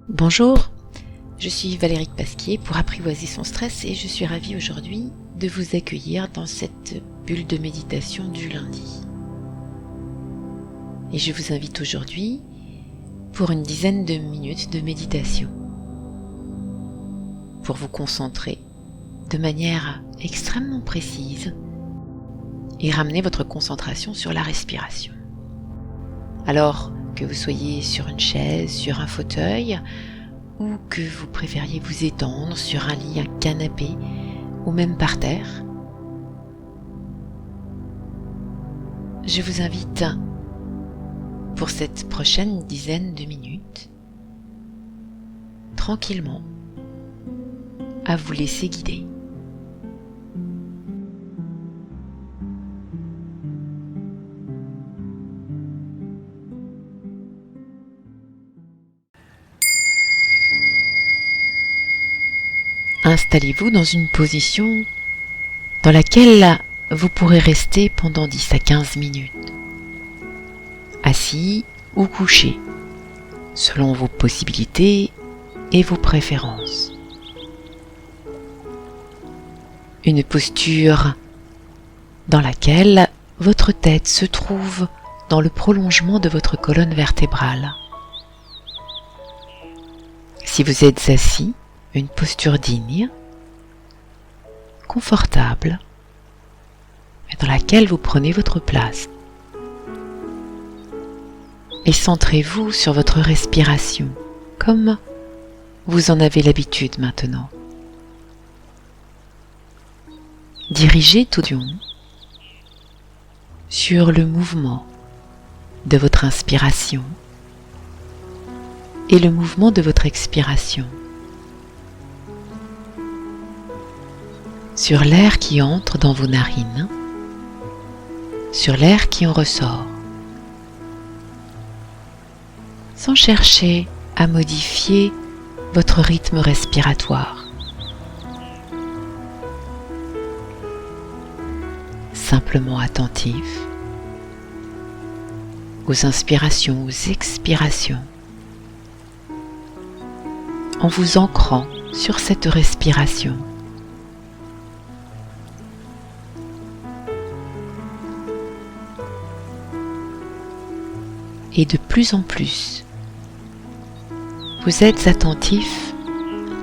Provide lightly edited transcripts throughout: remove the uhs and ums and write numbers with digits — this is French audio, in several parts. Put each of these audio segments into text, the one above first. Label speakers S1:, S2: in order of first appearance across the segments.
S1: Bonjour, je suis Valérie Pasquier pour apprivoiser son stress et je suis ravie aujourd'hui de vous accueillir dans cette bulle de méditation du lundi. Et je vous invite aujourd'hui pour une dizaine de minutes de méditation pour vous concentrer de manière extrêmement précise et ramener votre concentration sur la respiration. Alors que vous soyez sur une chaise, sur un fauteuil, ou que vous préfériez vous étendre sur un lit, un canapé, ou même par terre, je vous invite pour cette prochaine dizaine de minutes, tranquillement, à vous laisser guider. Installez-vous dans une position dans laquelle vous pourrez rester pendant 10 à 15 minutes, assis ou couché, selon vos possibilités et vos préférences. Une posture dans laquelle votre tête se trouve dans le prolongement de votre colonne vertébrale. Si vous êtes assis, une posture digne, confortable, mais dans laquelle vous prenez votre place. Et centrez-vous sur votre respiration, comme vous en avez l'habitude maintenant. Dirigez tout du long sur le mouvement de votre inspiration et le mouvement de votre expiration. Sur l'air qui entre dans vos narines, sur l'air qui en ressort, sans chercher à modifier votre rythme respiratoire. Simplement attentif aux inspirations, aux expirations, en vous ancrant sur cette respiration. Et de plus en plus, vous êtes attentif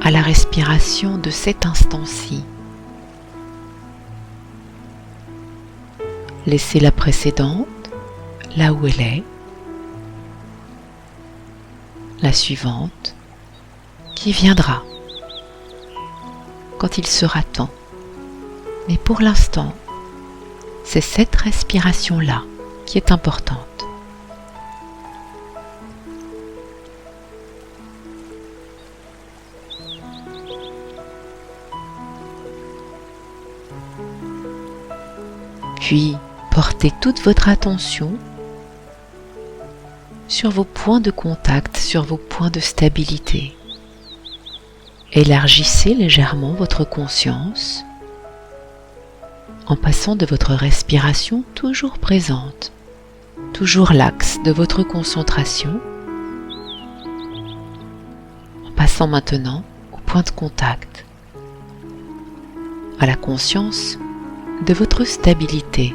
S1: à la respiration de cet instant-ci. Laissez la précédente là où elle est, la suivante qui viendra quand il sera temps. Mais pour l'instant, c'est cette respiration-là qui est importante. Puis, portez toute votre attention sur vos points de contact, sur vos points de stabilité. Élargissez légèrement votre conscience en passant de votre respiration toujours présente, toujours l'axe de votre concentration, en passant maintenant au point de contact, à la conscience de votre stabilité.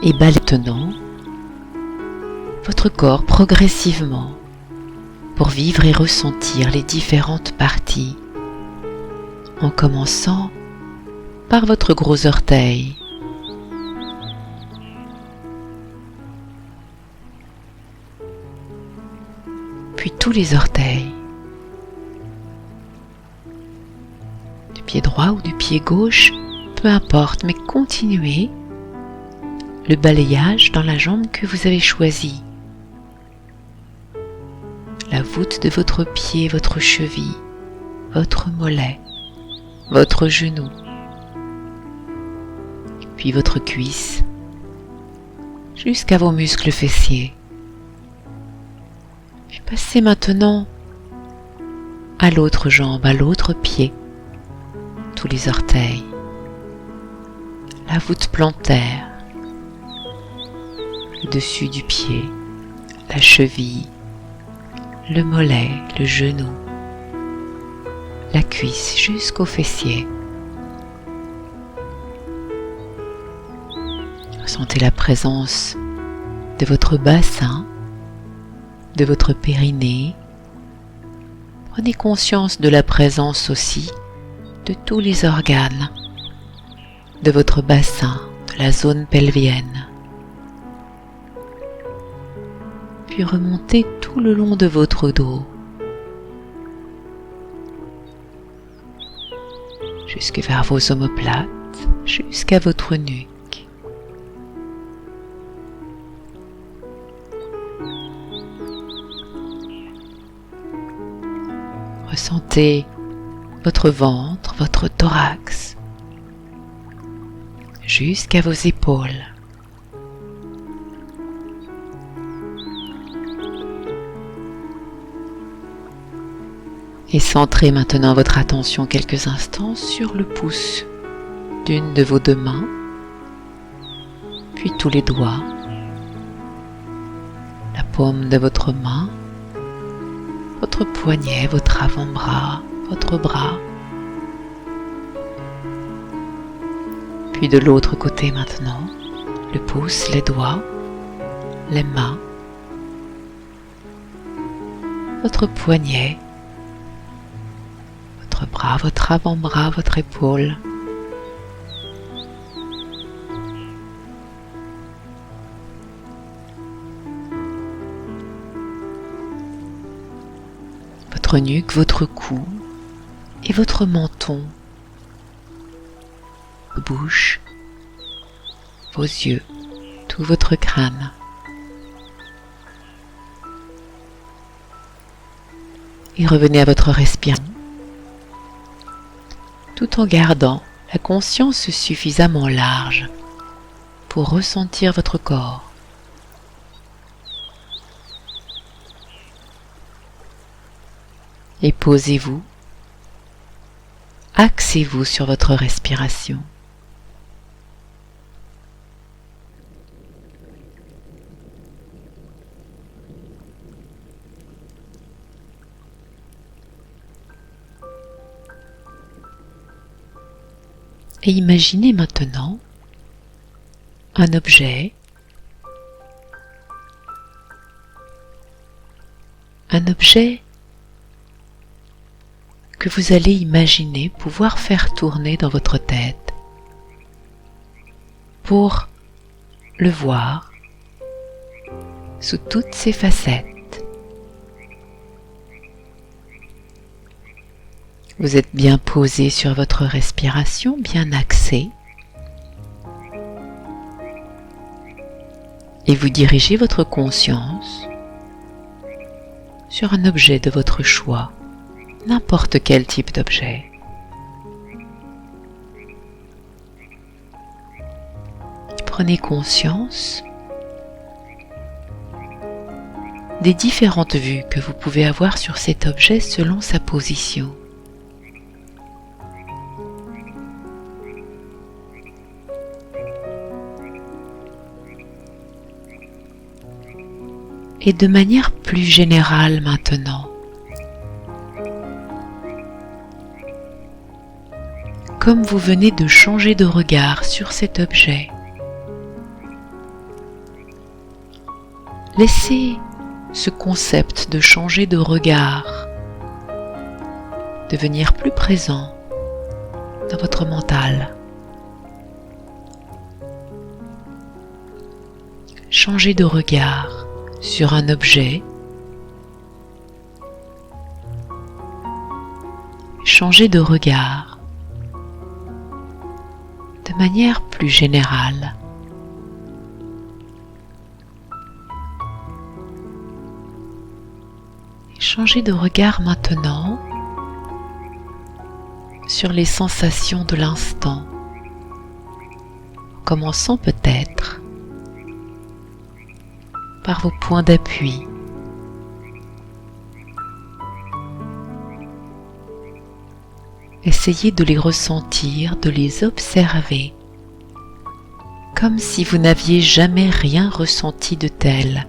S1: Et maintenant votre corps progressivement pour vivre et ressentir les différentes parties, en commençant par votre gros orteil, puis tous les orteils, du pied droit ou du pied gauche, peu importe, mais continuez le balayage dans la jambe que vous avez choisie, la voûte de votre pied, votre cheville, votre mollet, votre genou, puis votre cuisse, jusqu'à vos muscles fessiers. Puis passez maintenant à l'autre jambe, à l'autre pied, tous les orteils, la voûte plantaire, le dessus du pied, la cheville, le mollet, le genou, la cuisse jusqu'au fessier. Ressentez la présence de votre bassin, de votre périnée. Prenez conscience de la présence aussi de tous les organes, de votre bassin, de la zone pelvienne. Puis remontez tout le long de votre dos, jusque vers vos omoplates, jusqu'à votre nuque. Ressentez votre ventre, votre thorax, jusqu'à vos épaules. Et centrez maintenant votre attention quelques instants sur le pouce d'une de vos deux mains, puis tous les doigts, la paume de votre main, votre poignet, votre avant-bras, votre bras. Puis de l'autre côté maintenant, le pouce, les doigts, les mains, votre poignet, votre bras, votre avant-bras, votre épaule. Votre nuque, votre cou et votre menton, vos bouches, vos yeux, tout votre crâne. Et revenez à votre respiration, tout en gardant la conscience suffisamment large pour ressentir votre corps. Et posez-vous, axez-vous sur votre respiration. Et imaginez maintenant un objet que vous allez imaginer pouvoir faire tourner dans votre tête pour le voir sous toutes ses facettes. Vous êtes bien posé sur votre respiration, bien axé, et vous dirigez votre conscience sur un objet de votre choix, n'importe quel type d'objet. Prenez conscience des différentes vues que vous pouvez avoir sur cet objet selon sa position. Et de manière plus générale maintenant, comme vous venez de changer de regard sur cet objet, laissez ce concept de changer de regard devenir plus présent dans votre mental. Changer de regard sur un objet, changer de regard de manière plus générale. Changer de regard maintenant sur les sensations de l'instant, en commençant peut-être par vos points d'appui. Essayez de les ressentir, de les observer, comme si vous n'aviez jamais rien ressenti de tel,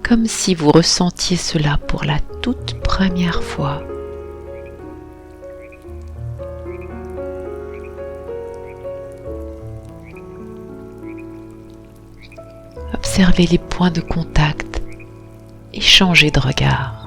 S1: comme si vous ressentiez cela pour la toute première fois. Observez les points de contact et changez de regard.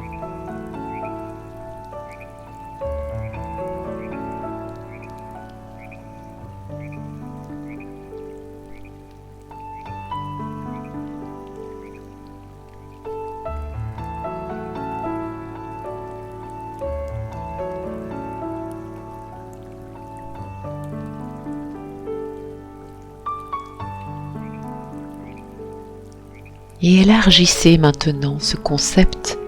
S1: Et élargissez maintenant ce concept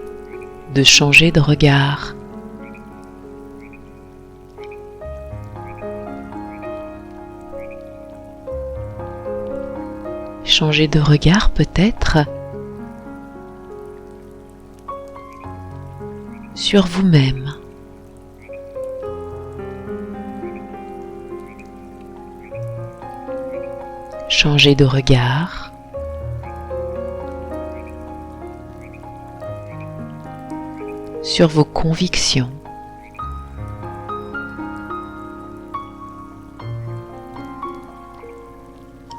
S1: de changer de regard. Changer de regard peut-être sur vous-même. Changer de regard sur vos convictions.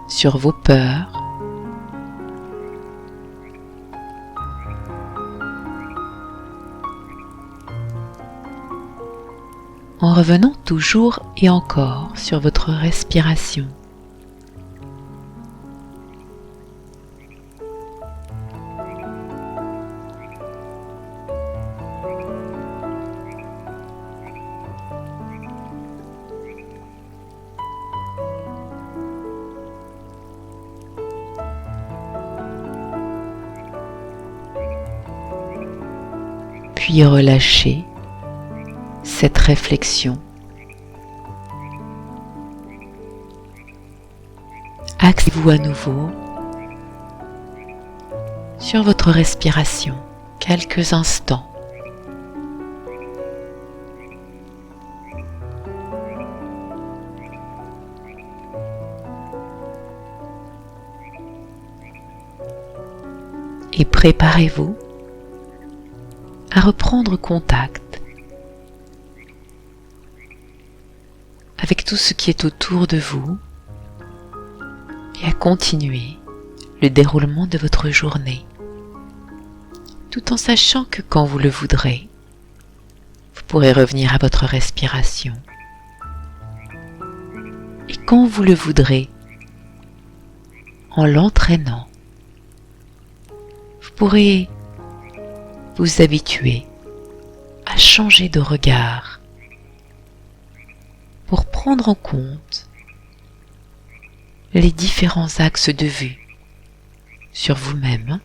S1: Sur vos peurs. En revenant toujours et encore sur votre respiration. Puis relâchez cette réflexion. Axez-vous à nouveau sur votre respiration quelques instants. Et préparez-vous à reprendre contact avec tout ce qui est autour de vous et à continuer le déroulement de votre journée, tout en sachant que quand vous le voudrez, vous pourrez revenir à votre respiration. Et quand vous le voudrez, en l'entraînant, vous pourrez vous habituer à changer de regard pour prendre en compte les différents axes de vue sur vous-même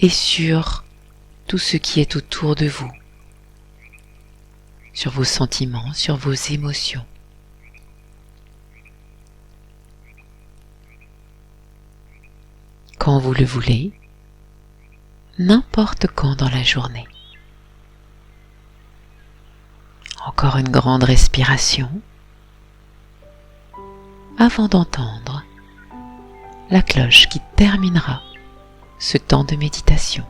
S1: et sur tout ce qui est autour de vous, sur vos sentiments, sur vos émotions. Quand vous le voulez, n'importe quand dans la journée. Encore une grande respiration avant d'entendre la cloche qui terminera ce temps de méditation.